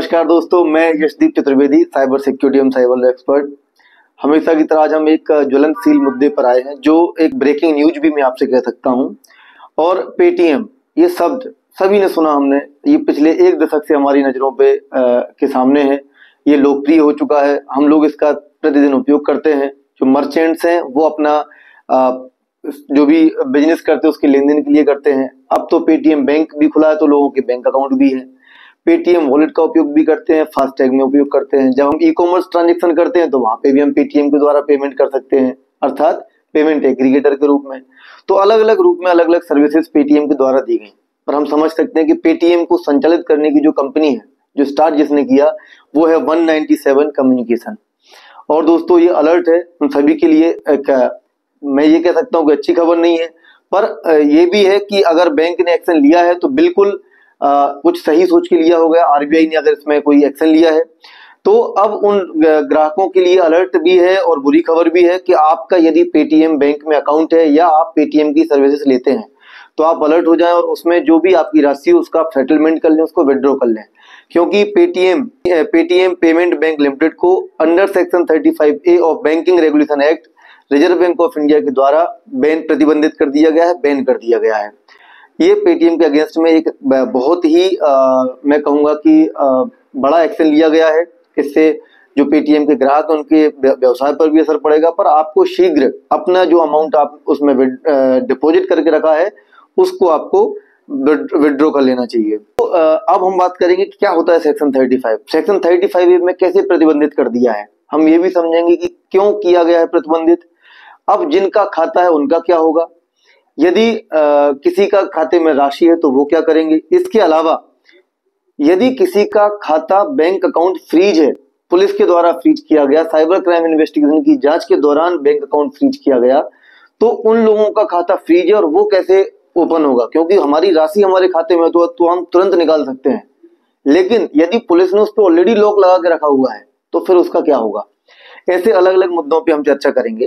नमस्कार दोस्तों, मैं यशदीप चतुर्वेदी, साइबर सिक्योरिटी एवं साइबर लॉ एक्सपर्ट। हमेशा की तरह आज हम एक ज्वलनशील मुद्दे पर आए हैं, जो एक ब्रेकिंग न्यूज भी मैं आपसे कह सकता हूं। और पेटीएम, ये शब्द सभी ने सुना हमने, ये पिछले एक दशक से हमारी नजरों पे के सामने है। ये लोकप्रिय हो चुका है, हम लोग इसका प्रतिदिन उपयोग करते हैं। जो मर्चेंट्स हैं वो अपना जो भी बिजनेस करते हैं उसके लेन देन के लिए करते हैं। अब तो पेटीएम बैंक भी खुला है, तो लोगों के बैंक अकाउंट भी है। पेटीएम वॉलेट का उपयोग भी करते हैं, फास्टैग में उपयोग करते हैं। जब हम ई कॉमर्स ट्रांजेक्शन करते हैं तो वहां पे भी हम पेटीएम के द्वारा पेमेंट कर सकते हैं, अर्थात पेमेंट एग्रीगेटर के रूप में। तो अलग अलग रूप में अलग अलग सर्विसेज पेटीएम के द्वारा दी गई। पर हम समझ सकते हैं कि पेटीएम को संचालित करने की जो कंपनी है, जो स्टार्ट जिसने किया, वो है 197 कम्युनिकेशन। और दोस्तों ये अलर्ट है उन सभी के लिए। मैं ये कह सकता हूँ कि अच्छी खबर नहीं है, पर ये भी है कि अगर बैंक ने एक्शन लिया है तो बिल्कुल कुछ सही सोच के लिया होगा। आरबीआई ने अगर इसमें कोई एक्शन लिया है तो अब उन ग्राहकों के लिए अलर्ट भी है और बुरी खबर भी है कि आपका यदि पेटीएम बैंक में अकाउंट है या आप पेटीएम की सर्विसेज लेते हैं तो आप अलर्ट हो जाएं और उसमें जो भी आपकी राशि है उसका सेटलमेंट कर लें, उसको विड्रॉ कर लें। क्योंकि पेटीएम पेमेंट बैंक लिमिटेड को under section 35A of banking regulation act reserve Bank of India के द्वारा प्रतिबंधित कर दिया गया है, बैन कर दिया गया है। ये पेटीएम के अगेंस्ट में एक बहुत ही मैं कहूंगा कि बड़ा एक्शन लिया गया है। इससे जो पेटीएम के ग्राहक हैं उनके व्यवसाय पर भी असर पड़ेगा, पर आपको शीघ्र अपना जो अमाउंट आप उसमें डिपॉजिट करके रखा है उसको आपको विड्रॉ कर लेना चाहिए। तो अब हम बात करेंगे कि क्या होता है सेक्शन 35। सेक्शन 35A में कैसे प्रतिबंधित कर दिया है, हम ये भी समझेंगे कि क्यों किया गया है प्रतिबंधित। अब जिनका खाता है उनका क्या होगा, यदि किसी का खाते में राशि है तो वो क्या करेंगे। इसके अलावा यदि किसी का खाता बैंक अकाउंट फ्रीज है, पुलिस के द्वारा फ्रीज किया गया, साइबर क्राइम इन्वेस्टिगेशन की जांच के दौरान बैंक अकाउंट फ्रीज किया गया, तो उन लोगों का खाता फ्रीज है और वो कैसे ओपन होगा, क्योंकि हमारी राशि हमारे खाते में तो हम तुरंत निकाल सकते हैं। लेकिन यदि पुलिस ने उस पर ऑलरेडी लॉक लगा के रखा हुआ है तो फिर उसका क्या होगा। ऐसे अलग अलग मुद्दों पर हम चर्चा करेंगे।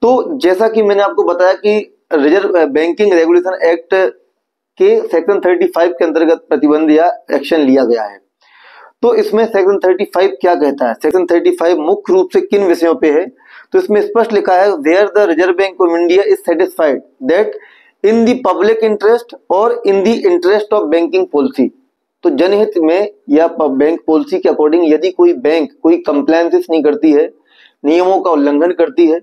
तो जैसा कि मैंने आपको बताया कि रिजर्व बैंकिंग रेगुलेशन एक्ट के सेक्शन 35 के अंतर्गत प्रतिबंध या एक्शन लिया गया है। तो इसमें सेक्शन 35 क्या कहता है, सेक्शन 35 मुख्य रूप से किन विषयों पे है, तो इसमें स्पष्ट लिखा है where the Reserve Bank of India is satisfied that in the public interest और in the interest of banking policy. तो जनहित में या बैंक पॉलिसी के अकॉर्डिंग यदि कोई बैंक कोई कंप्लायंसेस नहीं करती है, नियमों का उल्लंघन करती है,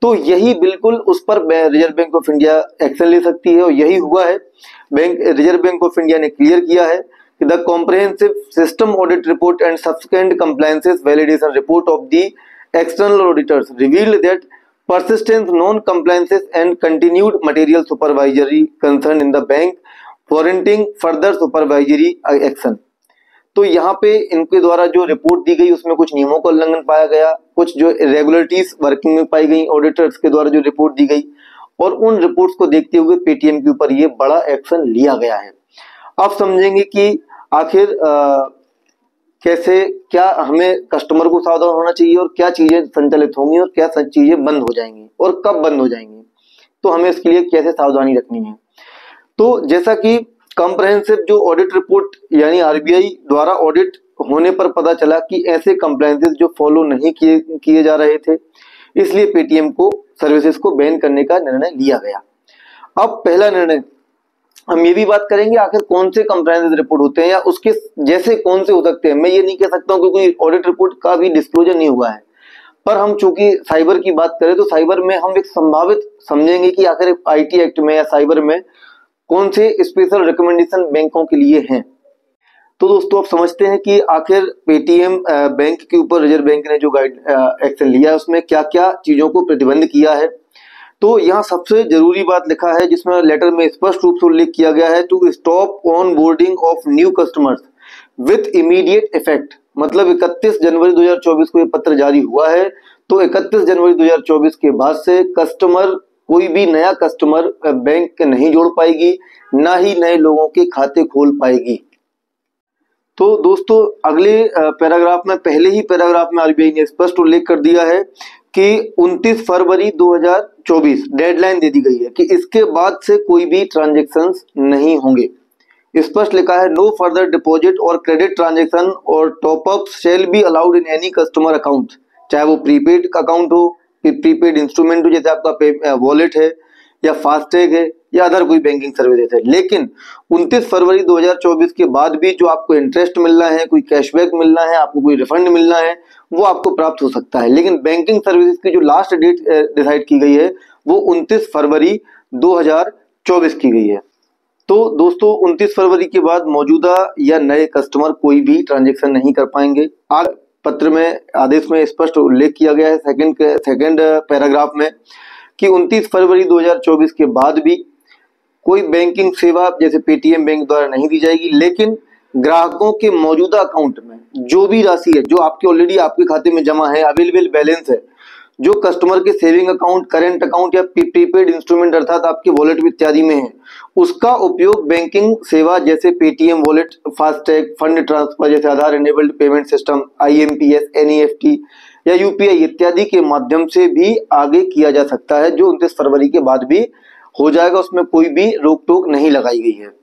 तो यही बिल्कुल उस पर reserve Bank of India action ले सकती है। और यही हुआ है। रिजर्व बैंक ऑफ इंडिया ने क्लियर किया है कि the comprehensive system audit report and subsequent compliances validation report of the external auditors revealed that persistent non compliances and continued material supervisory concern in the bank warranting further supervisory action। तो यहाँ पे इनके द्वारा जो report दी गई उसमें कुछ नियमों का उल्लंघन पाया गया, कुछ जो इरेगुलरिटीज वर्किंग में पाई गई ऑडिटर्स के द्वारा जो रिपोर्ट दी गई, और उन रिपोर्ट्स को देखते हुए पेटीएम के ऊपर ये बड़ा एक्शन लिया गया है। अब समझेंगे कि आखिर कैसे क्या हमें कस्टमर को सावधान होना चाहिए और क्या चीजें संचालित होंगी और क्या चीजें बंद हो जाएंगी और कब बंद हो जाएंगी, तो हमें इसके लिए कैसे सावधानी रखनी है। तो जैसा कि कॉम्प्रिहेंसिव जो ऑडिट रिपोर्ट यानी आरबीआई द्वारा ऑडिट होने पर पता चला कि ऐसे कंप्लायंसेस जो फॉलो नहीं किए जा रहे थे, इसलिए पेटीएम को सर्विसेज को बैन करने का निर्णय लिया गया। अब पहला निर्णय हम ये भी बात करेंगे आखिर कौन से कंप्लायंसेस रिपोर्ट होते हैं या उसके जैसे कौन से हो सकते हैं। मैं ये नहीं कह सकता हूँ कि कोई ऑडिट रिपोर्ट का भी डिस्क्लोजर नहीं हुआ है, पर हम चूंकि साइबर की बात करें तो साइबर में हम एक संभावित समझेंगे कि आखिर आईटी एक्ट में या साइबर में कौन से स्पेशल रिकमेंडेशन बैंकों के लिए हैं। तो दोस्तों आप समझते हैं कि आखिर पेटीएम बैंक के ऊपर रिजर्व बैंक ने जो एक्शन लिया है उसमें क्या क्या चीजों को प्रतिबंध किया है। तो यहाँ सबसे जरूरी बात लिखा है जिसमें लेटर में स्पष्ट रूप से उल्लेख किया गया है to stop onboarding of new customers with immediate effect. मतलब 31 जनवरी 2024 को ये पत्र जारी हुआ है, तो 31 जनवरी 2024 के बाद से कोई भी नया कस्टमर बैंक नहीं जोड़ पाएगी, ना ही नए लोगों के खाते खोल पाएगी। तो दोस्तों अगले पैराग्राफ में, पहले ही पैराग्राफ में आरबीआई ने स्पष्ट उल्लेख कर दिया है कि 29 फरवरी 2024 डेडलाइन दे दी गई है कि इसके बाद से कोई भी ट्रांजैक्शंस नहीं होंगे। स्पष्ट लिखा है नो फर्दर डिपॉजिट और क्रेडिट ट्रांजेक्शन और top up shall be allowed in any customer account, चाहे वो प्रीपेड अकाउंट हो, प्रीपेड इंस्ट्रूमेंट हो, जैसे आपका वॉलेट है या फास्टैग है या अदर कोई बैंकिंग सर्विसेज है। लेकिन 29 फरवरी 2024 के बाद भी जो आपको इंटरेस्ट मिलना है, कोई कैशबैक मिलना है, आपको कोई रिफंड मिलना है, वो आपको प्राप्त हो सकता है। लेकिन बैंकिंग सर्विसेज की जो लास्ट डेट डिसाइड की गई है वो 29 फरवरी 2024 की गई है। तो दोस्तों 29 फरवरी के बाद मौजूदा या नए कस्टमर कोई भी ट्रांजैक्शन नहीं कर पाएंगे। आज पत्र में आदेश में स्पष्ट उल्लेख किया गया है सेकंड पैराग्राफ में कि 29 फरवरी 2024 के बाद भी कोई बैंकिंग सेवा जैसे पेटीएम बैंक द्वारा नहीं दी जाएगी। लेकिन ग्राहकों के मौजूदा अकाउंट में जो भी राशि है, जो आपके ऑलरेडी आपके खाते में जमा है, अवेलेबल बैलेंस है, जो कस्टमर के सेविंग अकाउंट, करेंट अकाउंट या प्रीपेड इंस्ट्रूमेंट अर्थात आपके वॉलेट इत्यादि में है, उसका उपयोग बैंकिंग सेवा जैसे Paytm wallet, FASTag, fund transfer जैसे Aadhaar enabled payment system, IMPS, NEFT या यूपीआई इत्यादि के माध्यम से भी आगे किया जा सकता है, जो 29 फरवरी के बाद भी हो जाएगा। उसमें कोई भी रोक टोक नहीं लगाई गई है।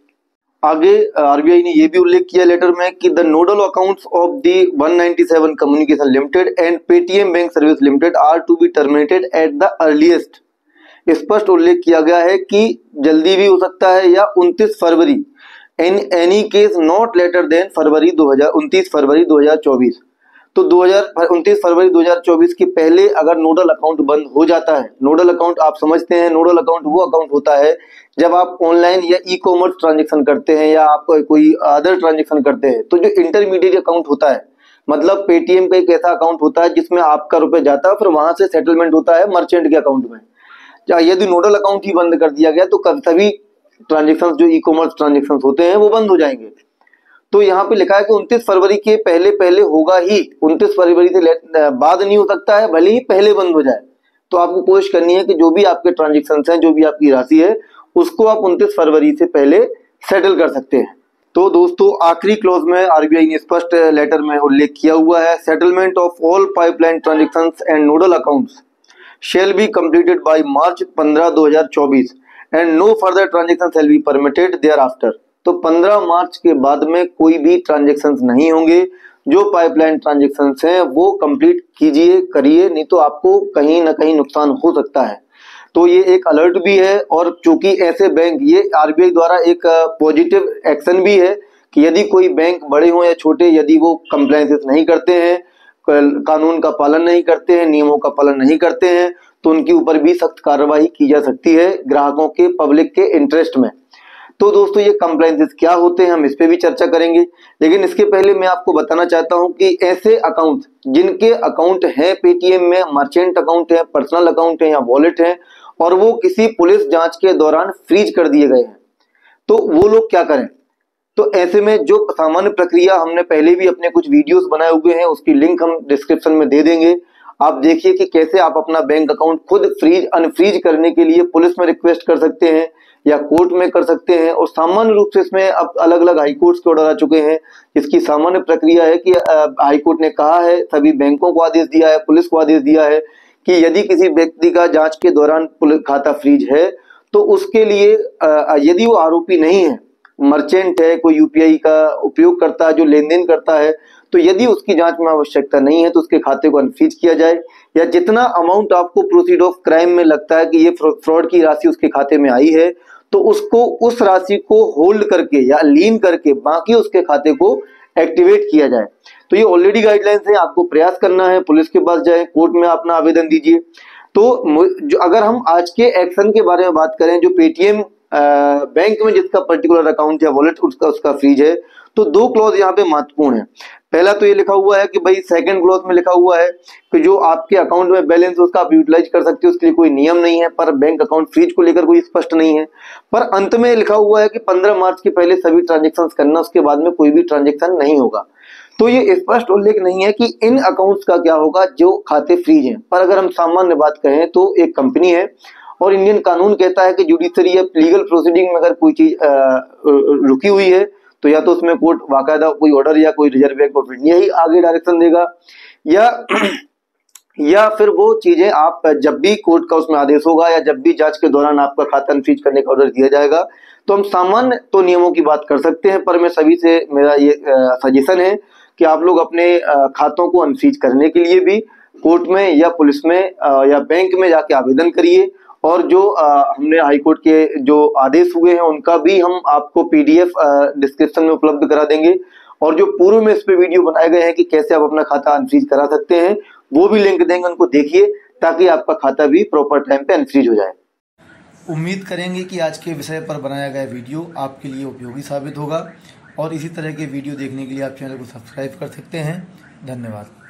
आगे आरबीआई ने यह भी उल्लेख किया लेटर में कि the nodal accounts of the 197 communication limited and Paytm bank service limited are to be terminated at the earliest. स्पष्ट उल्लेख किया गया है कि जल्दी भी हो सकता है या 29 फरवरी, in any case not later than 29 फरवरी 2024। तो 29 फरवरी 2024 के पहले अगर नोडल अकाउंट बंद हो जाता है, नोडल अकाउंट आप समझते हैं, नोडल अकाउंट वो अकाउंट होता है जब आप ऑनलाइन या ई कॉमर्स ट्रांजेक्शन करते हैं या आप कोई अदर ट्रांजेक्शन करते हैं, तो जो इंटरमीडिएट अकाउंट होता है, मतलब पेटीएम का एक ऐसा अकाउंट होता है जिसमें आपका रुपए जाता है, फिर वहां से सेटलमेंट होता है मर्चेंट के अकाउंट में। यदि नोडल अकाउंट ही बंद कर दिया गया तो सभी ट्रांजेक्शन जो ई कॉमर्स ट्रांजेक्शन होते हैं वो बंद हो जाएंगे। तो यहाँ पे लिखा है कि 29 फरवरी के पहले पहले होगा ही, 29 फरवरी से बाद नहीं हो सकता है, भले ही पहले बंद हो जाए। तो आपको कोशिश करनी है कि जो भी आपके ट्रांजेक्शन हैं, जो भी आपकी राशि है, उसको आप 29 फरवरी से पहले सेटल कर सकते हैं। तो दोस्तों आखिरी क्लॉज में आरबीआई ने स्पष्ट लेटर में उल्लेख किया हुआ है, settlement of all pipeline transactions and nodal accounts shall be completed by March 15, 2024 and no further transaction shall be permitted thereafter. तो 15 मार्च के बाद में कोई भी ट्रांजेक्शन्स नहीं होंगे। जो पाइपलाइन ट्रांजेक्शन्स हैं वो कंप्लीट कीजिए, करिए, नहीं तो आपको कहीं ना कहीं नुकसान हो सकता है। तो ये एक अलर्ट भी है, और चूंकि ऐसे बैंक, ये आरबीआई द्वारा एक पॉजिटिव एक्शन भी है कि यदि कोई बैंक बड़े हो या छोटे, यदि वो कंप्लायंसेस नहीं करते हैं, कानून का पालन नहीं करते हैं, नियमों का पालन नहीं करते हैं, तो उनके ऊपर भी सख्त कार्रवाई की जा सकती है ग्राहकों के, पब्लिक के इंटरेस्ट में। तो दोस्तों ये कंप्लायंसेस क्या होते हैं, हम इस पे भी चर्चा करेंगे। लेकिन इसके पहले मैं आपको बताना चाहता हूं कि ऐसे अकाउंट जिनके अकाउंट है पेटीएम में, मर्चेंट अकाउंट है, पर्सनल अकाउंट है या वॉलेट है, और वो किसी पुलिस जांच के दौरान फ्रीज कर दिए गए हैं, तो वो लोग क्या करें। तो ऐसे में जो सामान्य प्रक्रिया हमने पहले भी अपने कुछ वीडियोस बनाए हुए हैं, उसकी लिंक हम डिस्क्रिप्शन में दे देंगे। आप देखिए कि कैसे आप अपना बैंक अकाउंट खुद फ्रीज अनफ्रीज करने के लिए पुलिस में रिक्वेस्ट कर सकते हैं या कोर्ट में कर सकते हैं। और सामान्य रूप से इसमें अब अलग अलग हाईकोर्ट के ऑर्डर आ चुके हैं। इसकी सामान्य प्रक्रिया है कि हाईकोर्ट ने कहा है, सभी बैंकों को आदेश दिया है, पुलिस को आदेश दिया है कि यदि किसी व्यक्ति का जांच के दौरान खाता फ्रीज है, तो उसके लिए यदि वो आरोपी नहीं है, मर्चेंट है, कोई यूपीआई का उपयोग करता है, जो लेन देन करता है, तो यदि उसकी जांच में आवश्यकता नहीं है तो उसके खाते को अनफ्रीज किया जाए, या जितना अमाउंट आपको प्रोसीड ऑफ क्राइम में लगता है कि ये फ्रॉड की राशि उसके खाते में आई है, तो उसको उस राशि को होल्ड करके या लीन करके बाकी उसके खाते को एक्टिवेट किया जाए। तो ये ऑलरेडी गाइडलाइंस है, आपको प्रयास करना है, पुलिस के पास जाए, कोर्ट में अपना आवेदन दीजिए। तो जो अगर हम आज के एक्शन के बारे में बात करें, जो पेटीएम बैंक में जिसका पर्टिकुलर अकाउंट या वॉलेट उसका फ्रीज है, तो दो क्लॉज यहाँ पे महत्वपूर्ण है। पहला तो ये लिखा हुआ है कि भाई सेकंड क्लॉज में लिखा हुआ है कि जो आपके अकाउंट में बैलेंस उसका आप यूटिलाइज कर सकते हो, उसके लिए कोई नियम नहीं है, पर बैंक अकाउंट फ्रीज को लेकर कोई स्पष्ट नहीं है। पर अंत में लिखा हुआ है कि 15 मार्च के पहले सभी ट्रांजेक्शन करना, उसके बाद में कोई भी ट्रांजेक्शन नहीं होगा। तो ये स्पष्ट उल्लेख नहीं है कि इन अकाउंट्स का क्या होगा जो खाते फ्रीज हैं। पर अगर हम सामान्य बात कहें तो एक कंपनी है और इंडियन कानून कहता है कि जुडिशरी या लीगल प्रोसीडिंग में अगर कोई चीज रुकी हुई है तो या तो उसमें कोर्ट बाकायदा कोई ऑर्डर या कोई रिजर्व बैंक ऑफ इंडिया ही आगे डायरेक्शन देगा, या या फिर वो चीजें आप जब भी कोर्ट का उसमें आदेश होगा या जब भी जांच के दौरान आपका खाता अनफ्रीज करने का ऑर्डर दिया जाएगा तो हम सामान्य तो नियमों की बात कर सकते हैं, पर मैं सभी से मेरा ये सजेशन है कि आप लोग अपने खातों को अनफ्रीज करने के लिए भी कोर्ट में या पुलिस में या बैंक में जाके आवेदन करिए। और जो हमने हाईकोर्ट के जो आदेश हुए हैं उनका भी हम आपको पीडीएफ डिस्क्रिप्शन में उपलब्ध करा देंगे, और जो पूर्व में इस पे वीडियो बनाए गए हैं कि कैसे आप अपना खाता अनफ्रीज करा सकते हैं वो भी लिंक देंगे, उनको देखिए ताकि आपका खाता भी प्रॉपर टाइम पे अनफ्रीज हो जाए। उम्मीद करेंगे कि आज के विषय पर बनाया गया वीडियो आपके लिए उपयोगी साबित होगा, और इसी तरह के वीडियो देखने के लिए आप चैनल को सब्सक्राइब कर सकते हैं। धन्यवाद।